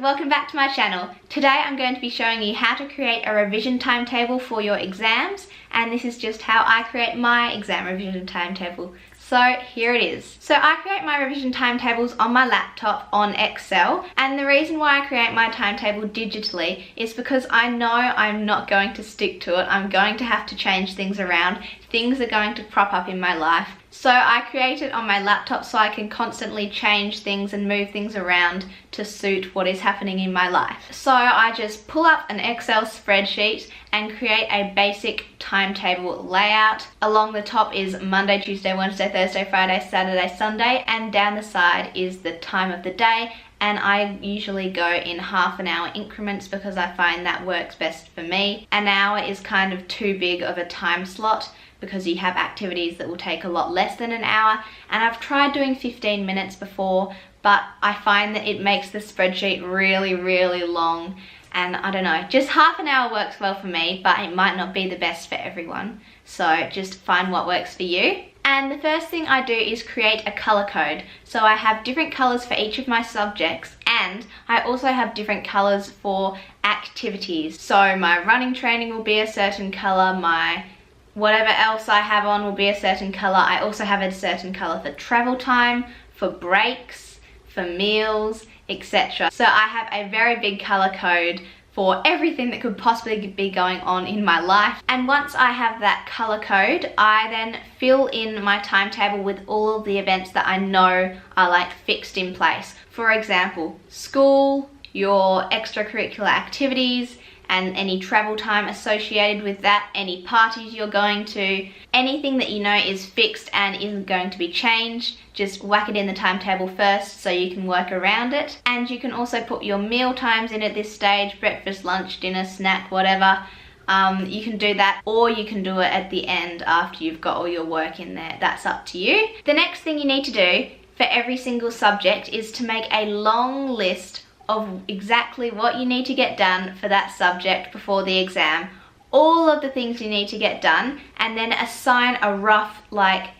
welcome back to my channel. Today I'm going to be showing you how to create a revision timetable for your exams, and this is just how I create my exam revision timetable. So here it is. So I create my revision timetables on my laptop on Excel, and the reason why I create my timetable digitally is because I know I'm not going to stick to it. I'm going to have to change things around. Things are going to crop up in my life. So I create it on my laptop so I can constantly change things and move things around to suit what is happening in my life. So I just pull up an Excel spreadsheet and create a basic timetable layout. Along the top is Monday, Tuesday, Wednesday, Thursday, Friday, Saturday, Sunday, and down the side is the time of the day. And I usually go in half-an-hour increments because I find that works best for me. An hour is kind of too big of a time slot because you have activities that will take a lot less than an hour. And I've tried doing 15 minutes before, but I find that it makes the spreadsheet really, really long. And I don't know, just half an hour works well for me, but it might not be the best for everyone. So just find what works for you. And the first thing I do is create a color code. So I have different colors for each of my subjects, and I also have different colors for activities. So my running training will be a certain color, my whatever else I have on will be a certain color. I also have a certain color for travel time, for breaks, for meals, etc. So I have a very big color code for everything that could possibly be going on in my life. And once I have that color code, I then fill in my timetable with all of the events that I know are like fixed in place. For example, school, your extracurricular activities, and any travel time associated with that, any parties you're going to, anything that you know is fixed and isn't going to be changed, just whack it in the timetable first so you can work around it. And you can also put your meal times in at this stage, breakfast, lunch, dinner, snack, whatever. You can do that, or you can do it at the end after you've got all your work in there. That's up to you. The next thing you need to do for every single subject is to make a long list of exactly what you need to get done for that subject before the exam, all of the things you need to get done, and then assign a rough, like,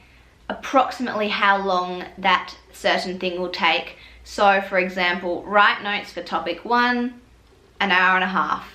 approximately how long that certain thing will take. So for example, write notes for topic 1, an hour and a half,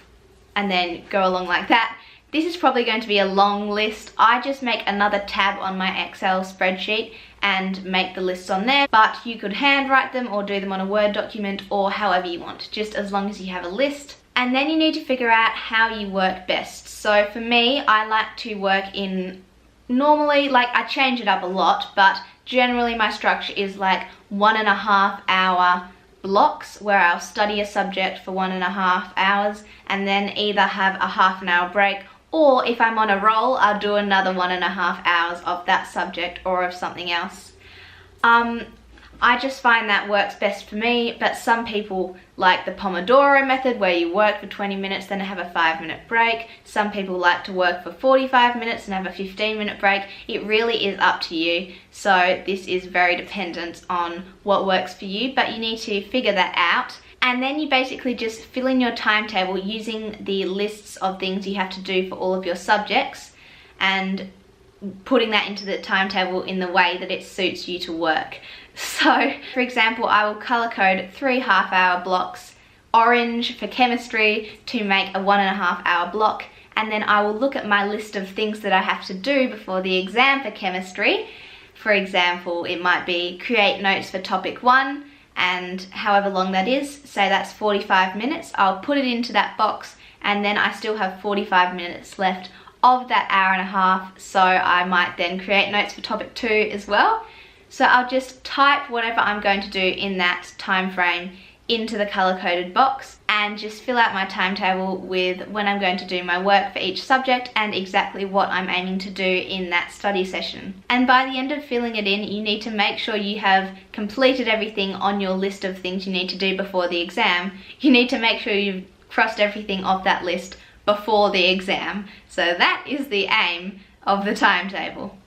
and then go along like that. This is probably going to be a long list. I just make another tab on my Excel spreadsheet and make the lists on there, but you could handwrite them or do them on a Word document or however you want, just as long as you have a list. And then you need to figure out how you work best. So for me, I like to work in, normally, like, I change it up a lot, but generally my structure is like 1.5 hour blocks where I'll study a subject for 1.5 hours and then either have a half-an-hour break, or if I'm on a roll, I'll do another 1.5 hours of that subject or of something else. I just find that works best for me, but some people like the Pomodoro method where you work for 20 minutes then have a 5-minute break. Some people like to work for 45 minutes and have a 15-minute break. It really is up to you. So this is very dependent on what works for you, but you need to figure that out. And then you basically just fill in your timetable using the lists of things you have to do for all of your subjects and putting that into the timetable in the way that it suits you to work. So, for example, I will color code 3 half-hour blocks, orange for chemistry to make a 1.5 hour block, and then I will look at my list of things that I have to do before the exam for chemistry. For example, it might be create notes for topic 1, and however long that is, say that's 45 minutes, I'll put it into that box, and then I still have 45 minutes left of that hour and a half, so I might then create notes for topic 2 as well. So I'll just type whatever I'm going to do in that time frame into the color-coded box and just fill out my timetable with when I'm going to do my work for each subject and exactly what I'm aiming to do in that study session. And by the end of filling it in, you need to make sure you have completed everything on your list of things you need to do before the exam. You need to make sure you've crossed everything off that list before the exam. So that is the aim of the timetable.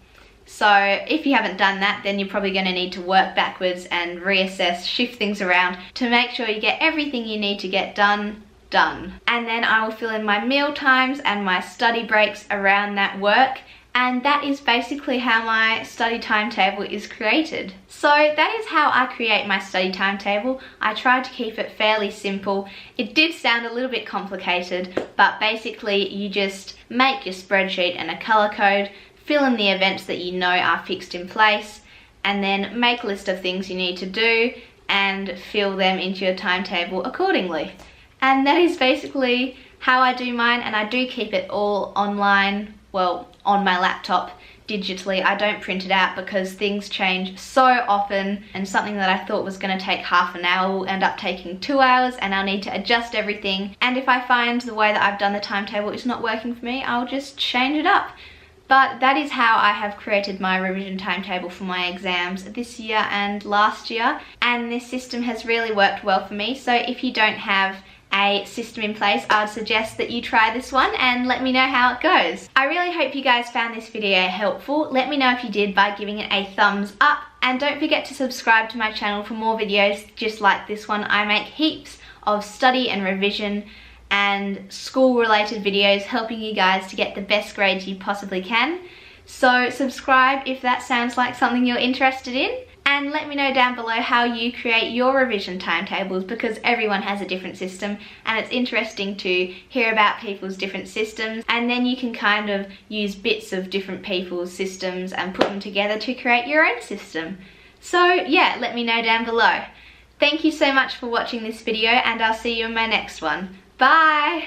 So if you haven't done that, then you're probably going to need to work backwards and reassess, shift things around to make sure you get everything you need to get done. And then I will fill in my meal times and my study breaks around that work, And that is basically how my study timetable is created. So that is how I create my study timetable. I tried to keep it fairly simple. It did sound a little bit complicated, but basically you just make your spreadsheet and a color code, fill in the events that you know are fixed in place, and then make a list of things you need to do and fill them into your timetable accordingly. And that is basically how I do mine, and I do keep it all online, well, on my laptop digitally. I don't print it out because things change so often, and something that I thought was going to take half an hour will end up taking 2 hours, and I'll need to adjust everything. And if I find the way that I've done the timetable is not working for me, I'll just change it up. But that is how I have created my revision timetable for my exams this year and last year, and this system has really worked well for me. So if you don't have a system in place, I would suggest that you try this one and let me know how it goes. I really hope you guys found this video helpful. Let me know if you did by giving it a thumbs up, and don't forget to subscribe to my channel for more videos just like this one. I make heaps of study and revision and school related videos helping you guys to get the best grades you possibly can. So subscribe if that sounds like something you're interested in. And let me know down below how you create your revision timetables, because everyone has a different system and it's interesting to hear about people's different systems, and then you can kind of use bits of different people's systems and put them together to create your own system. So yeah, let me know down below. Thank you so much for watching this video, and I'll see you in my next one. Bye!